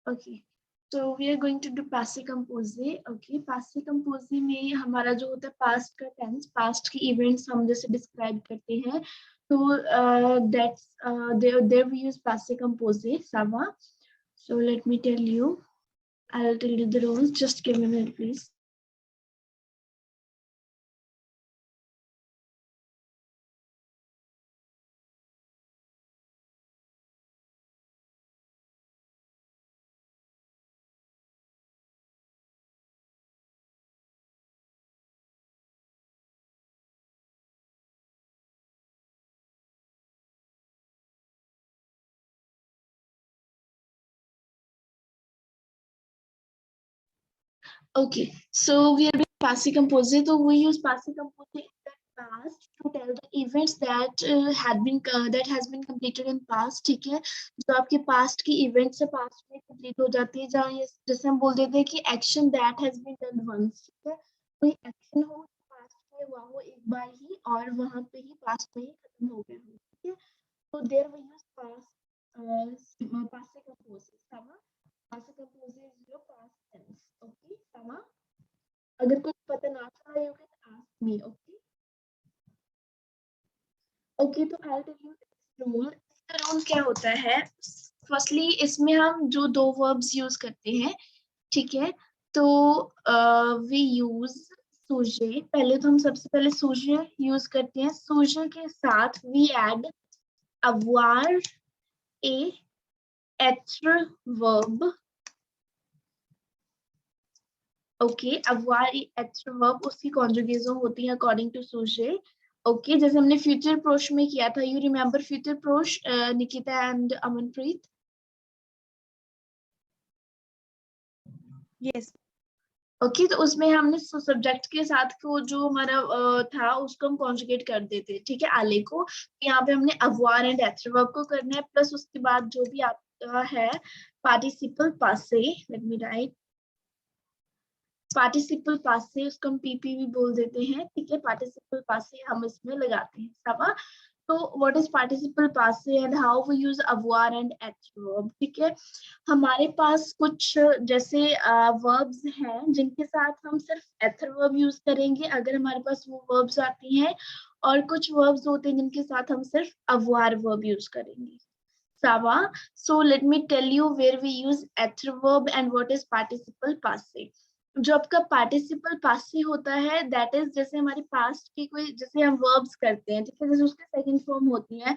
Okay, so we are going to do passive compose. Okay, passive compose में हमारा जो होता है past का tense, past के events हम जैसे describe करते हैं, तो that's there we use passive compose. Sava. So let me tell you. I'll tell you the rules. Just give me a minute, please. Okay, so we are doing passive compose. So we use passive compose in the past to tell the events that that has been completed in past. ठीक है, जो आपके past की events से past में complete हो जाती है, जहाँ ये जैसे हम बोल देते हैं कि action that has been done once. ठीक है, कोई action हो past में हुआ हो एक बार ही और वहाँ पे ही past में ही खत्म हो गया हो. ठीक है, so there we use passive compose. sama passive compose is your past tense. Okay, sama. अगर कुछ पता ना चला you can ask me. Okay. Okay, तो I'll tell you the rule. इसका rule क्या होता है? Firstly, इसमें हम जो दो verbs use करते हैं, ठीक है? तो we use सूजे. पहले तो हम सबसे पहले सूजे use करते हैं. सूजे के साथ we add avoir, a, être verb. Okay, avoir être verb उसकी conjugation होती है according to सूजे. ओके, जैसे हमने फ्यूचर प्रोश में किया था. यू रिमेम्बर फ्यूचर प्रोश, Nikita and Amanpreet? Yes. Okay, तो उसमें हमने सब्जेक्ट के साथ को जो हमारा था उसको हम कॉन्जुगेट कर देते. ठीक है, आले को. यहाँ पे हमने avoir एंड être verb को करना है, प्लस उसके बाद जो भी आपका है पार्टिसिपल पासे. Let me right. पार्टिसिपल पासे उसको हम पीपी भी बोल देते हैं. ठीक है, पार्टिसिपल पासे हम इसमें लगाते हैं. सवा. तो व्हाट इज पार्टिसिपल पासे and how we use avoir and être verb. ठीक है, हमारे पास कुछ जैसे वर्ब्स हैं जिनके साथ हम सिर्फ être verb यूज करेंगे अगर हमारे पास वो वर्ब्स आती हैं, और कुछ वर्ब्स होते हैं जिनके साथ हम सिर्फ avoir verb यूज करेंगे. Sava. So let me tell you where we use être verb and what is participle passe. जो आपका पार्टिसिपल पासे होता है दैट इज जैसे हमारे पास्ट की कोई जैसे हम वर्ब्स करते हैं. ठीक है, जैसे उसके सेकंड फॉर्म होती है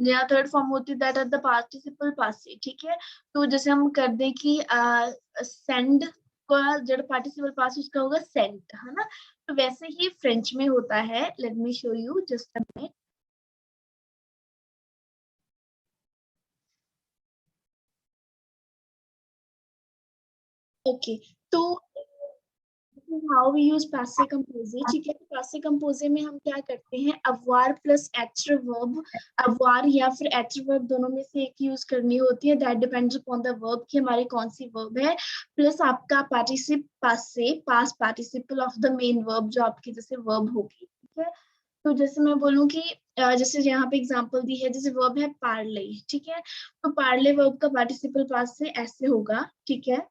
या थर्ड फॉर्म होती है दैट आर द पार्टिसिपल पासे. ठीक है, तो जैसे हम कर दें कि सेंड का जो पार्टिसिपल पासे उसका होगा सेंट, है ना. तो वैसे ही फ्रेंच में होता है. Let me show you just a minute. Okay, तो how we use passive compose. ठीक है, passive compose में हम क्या करते हैं avoir plus être verb. avoir या फिर être verb दोनों में से एक यूज करनी होती है. that depends upon the verb कि हमारी कौन सी verb है, प्लस आपका participle passe, past participle of the main verb जो आपकी जैसे verb होगी. ठीक है, तो जैसे मैं बोलूँ कि जैसे यहाँ पे एग्जांपल दी है, जैसे वर्ब है पार्ले. ठीक है, तो पार्ले वर्ब का पार्टिसिपल पास से ऐसे होगा. ठीक है,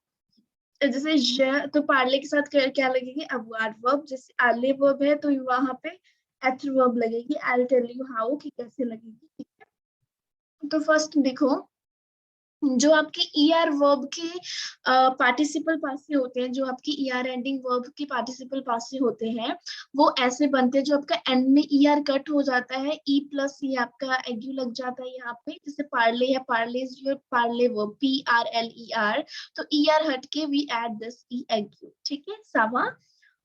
जैसे तो पार्ले के साथ क्या लगेगी avoir verb. जैसे आले वर्ब है तो वहां पे être verb लगेगी. आई टेल यू हाउ कि कैसे लगेगी. ठीक है, तो फर्स्ट देखो, जो आपके er वर्ब के पार्टिसिपल पासे होते हैं, जो आपकी er एंडिंग वर्ब के पार्टिसिपल पासे होते हैं, वो ऐसे बनते हैं. जो आपका एंड में er कट हो जाता है, e प्लस ये आपका एग्यू लग जाता है यहाँ पे. जैसे पार्ले है, Parle is your Parle verb PRLER. तो er हट के वी एड दिस e एग्यू. ठीक है, सावा.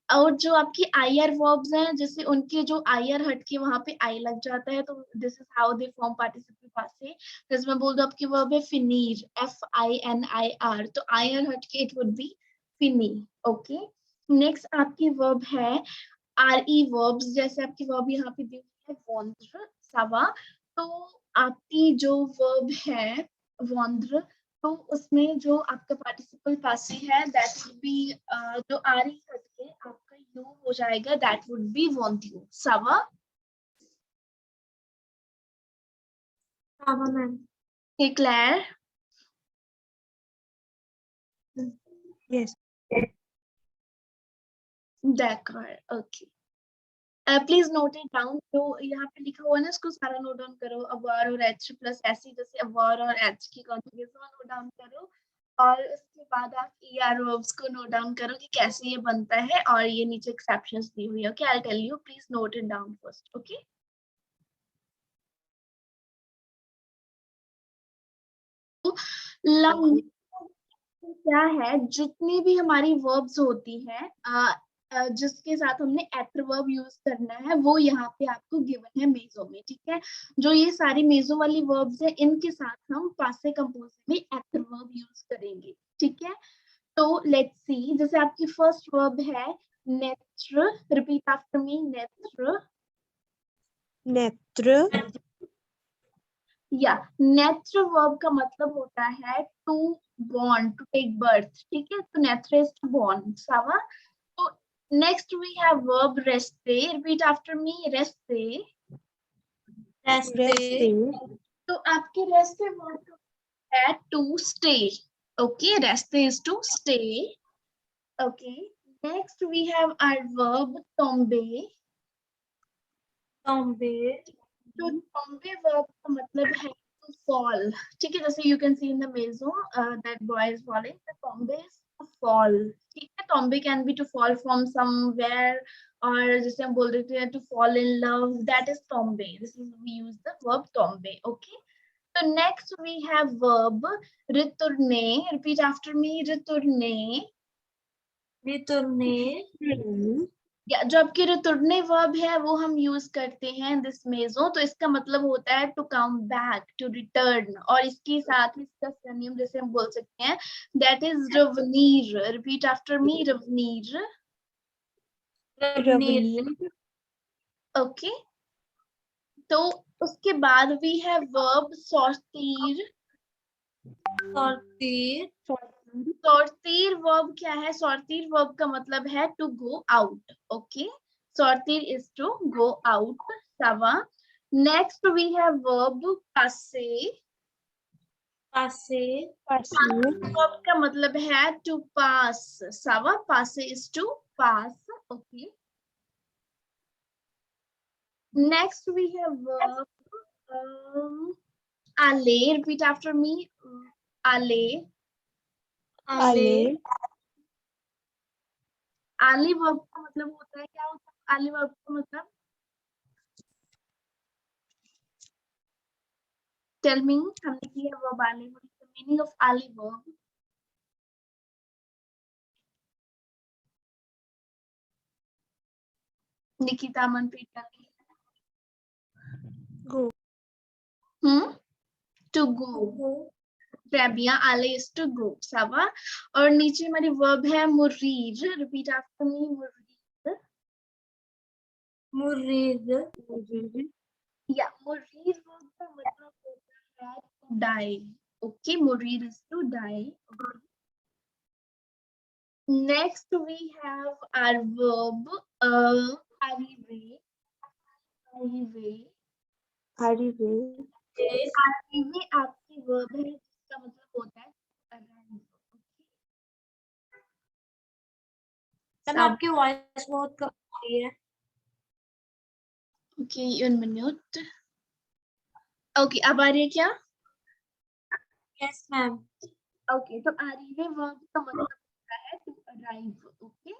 और जो आपकी आईआर वर्ब्स हैं, जैसे उनके जो आईआर हट के वहां पे आई लग जाता है, तो this is how they form participle पासे. जैसे मैं बोल दूं आपकी वर्ब है फिनीर, FINIR, तो आईआर हट के it would be Finney. Okay, next आपकी वर्ब है RE वर्ब्स. जैसे आपकी वर्ब यहाँ पे दी हुई है वॉन्ड्र. सावा. तो आपकी जो वर्ब है वॉन्ड्र, तो उसमें जो आपका पार्टिसिपल पासे है दैट वुड बी जो RE हट के आपका यू हो जाएगा, that would be want you. सावा. सावा ma'am. Clear. Yes. D'accord, okay. Please note it down. तो यहाँ पे लिखा हुआ है ना, इसको सारा नोट डाउन करो। अवार और एच प्लस ऐसी, जैसे अवार और एच की कॉन्जुगेशन नोट डाउन करो, और उसके बाद आप ईआर वर्ब्स को नोट डाउन करो कि कैसे ये बनता है, और ये नीचे एक्सेप्शंस दी हुई है। Okay, I tell you, please note it down first. Okay, लंग क्या है, जितनी भी हमारी वर्ब्स होती हैं जिसके साथ हमने एडवर्ब यूज करना है, वो यहाँ पे आपको गिवन है मेजो में। ठीक है, जो ये सारी मेजो वाली वर्ब्स है, इनके साथ हम पासे कंपोजिट में एडवर्ब यूज करेंगे। ठीक है, तो लेट्स सी, जैसे आपकी फर्स्ट वर्ब है नेत्र। रिपीट आफ्टर मी, नेत्र। नेत्र। या नेत्र वर्ब का मतलब होता है to born, to take birth. ठीक है, तो नेत्र इज टू बॉर्न। सावा। तो नेक्स्ट वी हैव वर्ब रेस्टे। रिपीट आफ्टर मी, रेस्टे। रेस्टे। तो आपके रेस्टे वर्ब है टू स्टे। ओके, रेस्टे is to stay. Okay, next we have our verb टोम्बे। टॉम्बे। तो टॉम्बे वर्ब का मतलब है टू फॉल। ठीक है, जैसे you can see in the मेजो that boy is falling, the टॉम्बे इज टू फॉल। ठीक है, टॉम्बे can be to fall from somewhere, और जैसे हम बोल देते हैं to fall in love, that is टॉम्बे। This is we use the verb टॉम्बे। Okay, so next we have verb रितुरने। repeat after me, रितुरने। रितुरने। या जो आपके रितुरने वर्ब है वो हम यूज करते हैं दिस मेजो, तो इसका मतलब होता है to come back, to return, और इसके साथ ही इसका सिनोनिम जैसे हम बोल सकते हैं दैट इज रवनीर। रिपीट आफ्टर मी, रवनीर। रवनीर। ओके, तो उसके बाद वी हैव वर्ब सौतीर। सौतीर। सौतीर वर्ब क्या है? सौतीर वर्ब का मतलब है टू गो आउट। ओके, सौतीर इज टू गो आउट। सावा। नेक्स्ट वी हैव वर्ब पासे। पासे। वर्ब का मतलब है टू पास। सावा, पासे is to pass. Okay, next we have verb आले। रिपीट आफ्टर मी, आले। आले। आले वर्ब का मतलब होता है, क्या होता है आले वर्ब का मतलब? टेल मी, हमने किया वर्ब आले, what is the meaning of आले verb? Nikita, Manpreet, go. To go. Rabia, आले इज टू गो। सावा। और नीचे हमारी वर्ब है मुरीर। रिपीट आफ्टर मी, मुरीर। मुरीद। या मुरीर वर्ब का मतलब होता है टू डाई। ओके, मुरीर is to die. Next we have our verb arrive। arrive। arrive। arrive आपकी वर्ब है जिसका मतलब होता है arrive। मैम आपकी वॉइस बहुत कम आ रही है। Okay, 1 minute. ओके, अब आ रही है क्या? Yes ma'am. ओके, तो arrive वर्ब का मतलब होता है to arrive. Okay,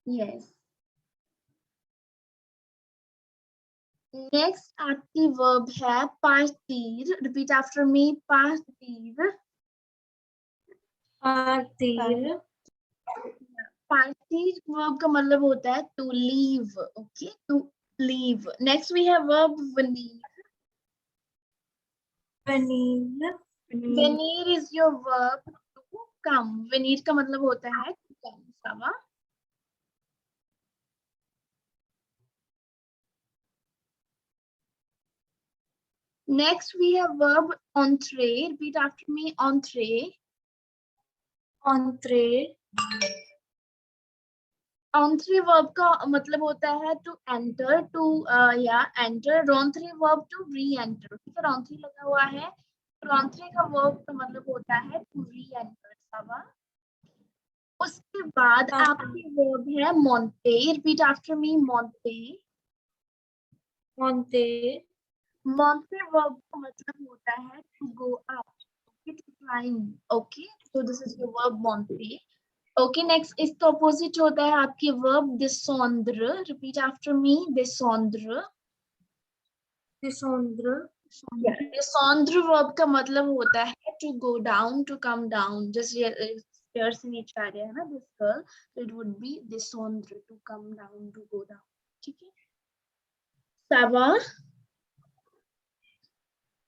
yes. Next आपकी वर्ब है पार्टीर। रिपीट आफ्टर मी, पार्टीर। पार्टीर। पार्टीर वर्ब का मतलब होता है to leave. Okay, to leave. Next we have verb वनीर। वनीर। वनीर is your verb to come. वनीर का मतलब होता है टू कम। सावा। Next we have verb entree. Repeat after me, entree. entree। Entree verb का मतलब होता है to enter, to या enter. Rentrée verb to re-enter. ठीक है, rentrée लगा हुआ है रॉन्थ्रे का वर्ब का मतलब होता है टू री एंटर। सावा। उसके बाद हाँ, आपकी वर्ब है मोंटे। रिपीट आफ्टर मी, मोंटे। मोंटे, मोंटे वर्ब का मतलब होता है to go up, to climb. Okay, so this is your verb monte. Okay, next इसका ऑपोजिट होता है आपकी verb descendre. Repeat after me, descendre. डिसोंद्र, descendre वर्ब का मतलब होता है to go down, to come down. जैसे stairs से नीचे आ रहा है ना this girl, so it would be descendre, to come down, to go down. ठीक है, सावा।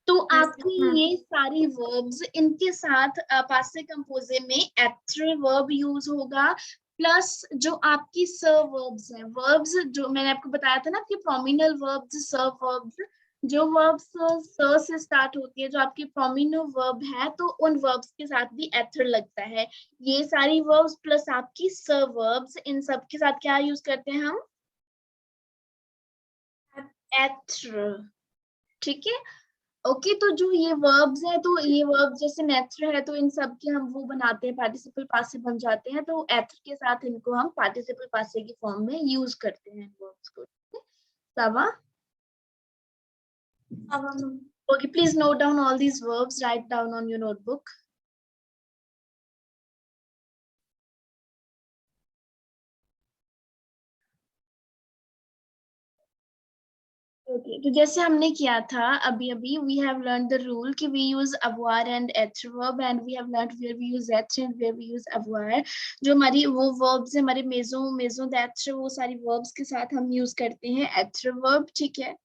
तो yes, आपकी ma'am. ये सारी वर्ब्स, इनके साथ पासे कंपोजे में एक्टर वर्ब यूज होगा, प्लस जो आपकी सर्व वर्ब्स हैं, वर्ब्स जो मैंने आपको बताया था ना कि प्रोमिनल वर्ब्स, सर्व वर्ब्स, जो वर्ब्स स से स्टार्ट होती है, जो आपकी प्रोमिनल वर्ब है, तो उन वर्ब्स के साथ भी एथर लगता है। ये सारी वर्ब्स प्लस आपकी सर्व वर्ब्स, इन सब के साथ क्या यूज करते हैं हम? एथर। ठीक है। ओके, तो जो ये वर्ब्स है, तो ये वर्ब जैसे नेचर है, तो इन सब के हम वो बनाते हैं, पार्टिसिपल पासे बन जाते हैं, तो एथर के साथ इनको हम पार्टिसिपल पासे की फॉर्म में यूज करते हैं वर्ब्स को। सावा। Okay, please note down all these verbs, write down on your notebook. Okay, तो जैसे हमने किया था अभी अभी, we have learn the rule कि वी यूज अवॉर and adverb, and we have learn where we use एट एंड वेयर वी यूज अवॉर। जो हमारी वो वर्ब्स है, हमारे मेजो मेजो दैट, वो सारी वर्ब्स के साथ हम यूज करते हैं एडवर्ब। ठीक है,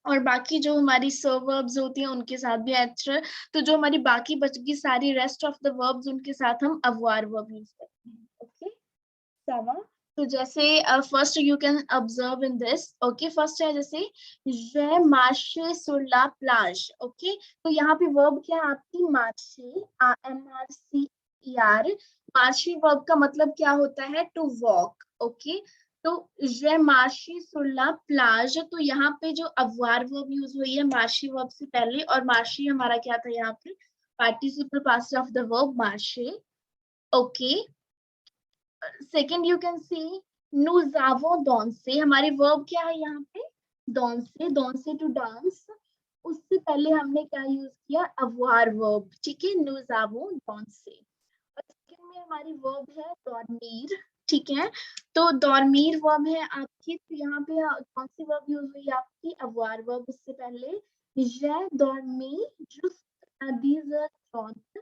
और बाकी जो हमारी सर्व वर्ब्स होती हैं उनके साथ भी एडवर्ब। तो जो हमारी बाकी बच गई सारी रेस्ट ऑफ द वर्ब्स, उनके साथ हम अवॉर वर्ब यूज करते हैं। ओके, सावा। तो जैसे first you can observe in this. Okay, first है जैसे je marche sur la plage। Okay, तो यहाँ पे वर्ब क्या है आपकी? मार्चे, MRCER। मार्चे वर्ब का मतलब क्या होता है? To walk. ओके, तो je marche sur la plage, तो यहाँ पे जो अवॉर वर्ब यूज हुई है मार्शी वर्ब से पहले, और मार्शी हमारा क्या था यहाँ पे? Participle past of the verb मार्चे। Okay, second you can see nous avons dansé। हमारी वर्ब क्या है यहाँ पे? danser, danser to dance. उससे पहले हमने क्या यूज किया? अवॉर वर्ब। ठीक है, nous avons dansé। और सेकंड में हमारी वर्ब है dormir। ठीक है, तो dormir वर्ब है आपकी, तो यहाँ पे कौन सी वर्ब यूज हुई आपकी? अवॉर वर्ब। उससे पहले j'ai dormi juste à 10h30।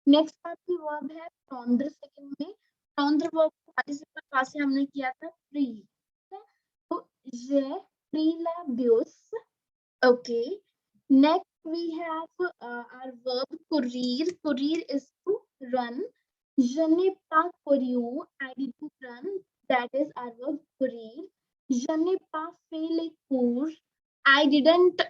Next आपकी वर्ब है prendre। सेकंड में prendre वर्ब को पार्टिसिपल पास से हमने किया था प्री। तो j'ai pris la bus। Okay, next we have our verb courir। courir is to run। je n'ai pas couru, I didn't run, that is our verb courir। je n'ai pas fait les cours, I didn't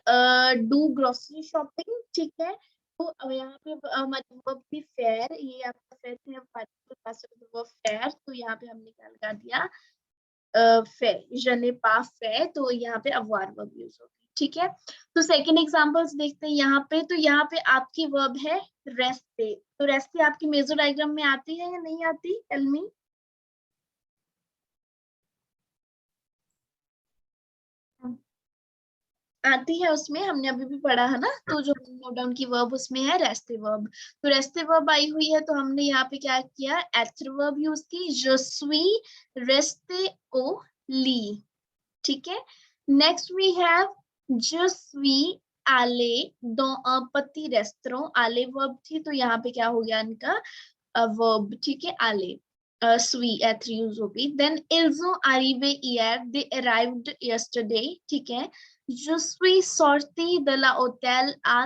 do grocery shopping। ठीक है, तो अब यहाँ पे हमारी verb भी fair, ये आपका फेयर है, पार्टिसिपल पास वर्ब फेयर, तो यहाँ पे हमने क्या लगा दिया? Fair. je n'ai pas fait, तो यहाँ पे अवॉर वर्ब यूज होगी। ठीक है, तो सेकंड एग्जांपल्स देखते हैं यहाँ पे। तो यहाँ पे आपकी वर्ब है रेस्टे। तो रेस्टे आपकी मेजर डायग्राम में आती है या नहीं आती? Tell me. आती है, उसमें हमने अभी भी पढ़ा है ना। तो जो नोट डाउन की वर्ब उसमें है रेस्टे वर्ब। तो रेस्टे वर्ब आई हुई है, तो हमने यहाँ पे क्या किया? एथर वर्ब यूज की, je suis resté au lit। ठीक है, next we have je suis allé dans un petit restaurant। आले वर्ब थी, तो यहाँ पे क्या हो गया इनका? वर्ब। ठीक है, आले sui एथर यूज होगी। Then ils ont arrivé hier, they arrived yesterday। ठीक है, je suis sorti de la hôtel à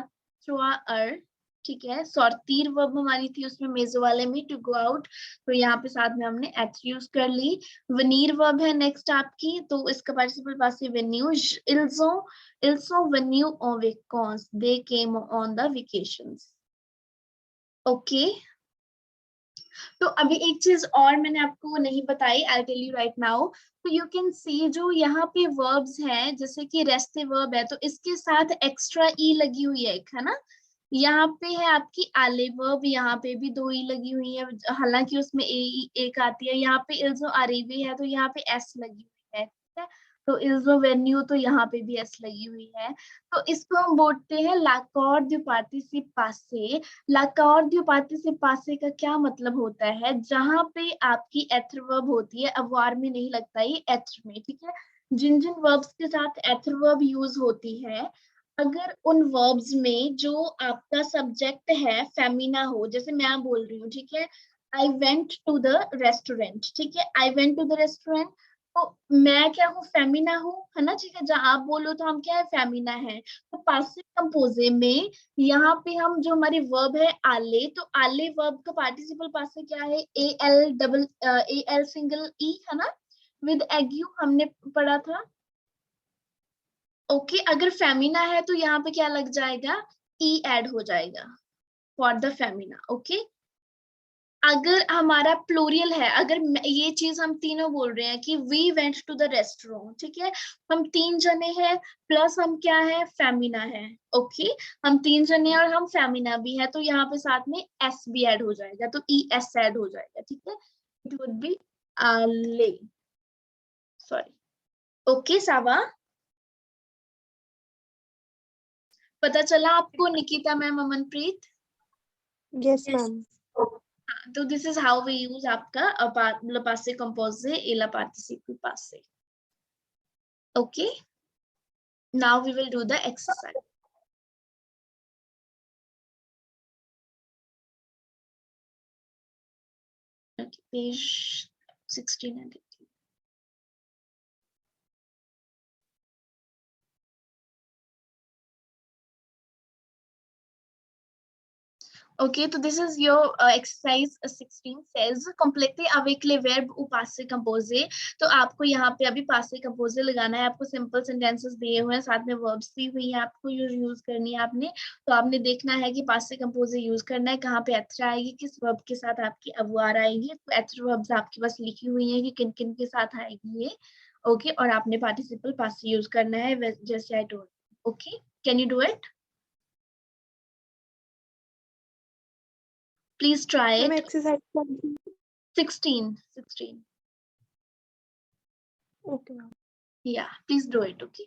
3h। ठीक है, sortir वर्ब हमारी थी उसमें मेजो वाले में, टू गो आउट, तो यहाँ पे साथ में हमने एथर यूज कर ली। venir वर्ब है नेक्स्ट आपकी, तो इसका participle passive venue। ils sont venus en vacances, they came on the vacations। Okay, तो अभी एक चीज और मैंने आपको नहीं बताई, I tell you right now. तो यू कैन सी जो यहाँ पे वर्ब्स हैं, जैसे कि रेस्टे वर्ब है, तो इसके साथ एक्स्ट्रा ई लगी हुई है एक, है ना? यहाँ पे है आपकी आले वर्ब, यहाँ पे भी दो ई लगी हुई है, हालांकि उसमें एक आती है। यहाँ पे इल्जो अरेबे है तो यहाँ पे एस लगी हुई है, ठीक है। तो इल्जो वेन्यू तो यहाँ पे भी एस लगी हुई है। तो इसको हम बोलते हैं लाकॉर द्यू पार्टिसिप पासे। लाकॉर द्यू पार्टिसिप पासे का क्या मतलब होता है, जहां पे आपकी एथर वर्ब होती है, अववार में नहीं लगता, ये एथर में, ठीक है। जिन जिन वर्ब्स के साथ एथर वर्ब यूज होती है, अगर उन वर्ब्स में जो आपका सब्जेक्ट है फेमिना हो, जैसे मैं बोल रही हूँ, ठीक है, I went to the restaurant, ठीक है, I went to the restaurant, तो मैं क्या हूँ, फेमिना हूँ, है ना, ठीक है। जहाँ आप बोलो तो हम क्या है, फेमिना है। तो पासिव कंपोजे में यहाँ पे हम जो हमारी वर्ब है आले, तो आले वर्ब का पार्टिसिपल पासे क्या है, ए एल सिंगल ई, है ना, विद एग्यू हमने पढ़ा था। ओके अगर फेमिना है तो यहाँ पे क्या लग जाएगा, ई ऐड हो जाएगा फॉर द फेमिना। ओके अगर हमारा प्लूरियल है, अगर ये चीज हम तीनों बोल रहे हैं कि we went to the restaurant, ठीक है, हम तीन जने हैं प्लस हम क्या है, फेमिना है। ओके हम तीन जने और हम फेमिना भी है, तो यहाँ पे साथ में एस भी ऐड हो जाएगा, तो ई एस ऐड हो जाएगा, ठीक है। इट वुड बी ले, सॉरी। ओके सावा, पता चला आपको Nikita ma'am, Amanpreet? Yes, ma'am. तो this is how we use आपका मतलब पासे कंपोजे एला पार्टिसिपल पासे। Okay now we will do the exercise. Okay, page 16 and 18. Okay, so this is your exercise 16 says completely avec les verbes ou passé composé। तो आपको यहाँ पे अभी passé composé लगाना है, आपको simple sentences दिए हुए हैं, साथ में verbs दी हुई है, आपको यूज करनी है आपने। तो आपने देखना है कि passé composé यूज करना है, कहाँ पे एथर आएगी, किस verb के साथ आपकी अववार आएगी। तो एथर verbs आपके पास लिखी हुई है कि किन किन के साथ आएगी ये। ओके और आपने participle passé यूज करना है जैसे I told. Okay can you do it? Please try Ma'am, it. exercise 16. okay, ma'am. Yeah, please do it. Okay.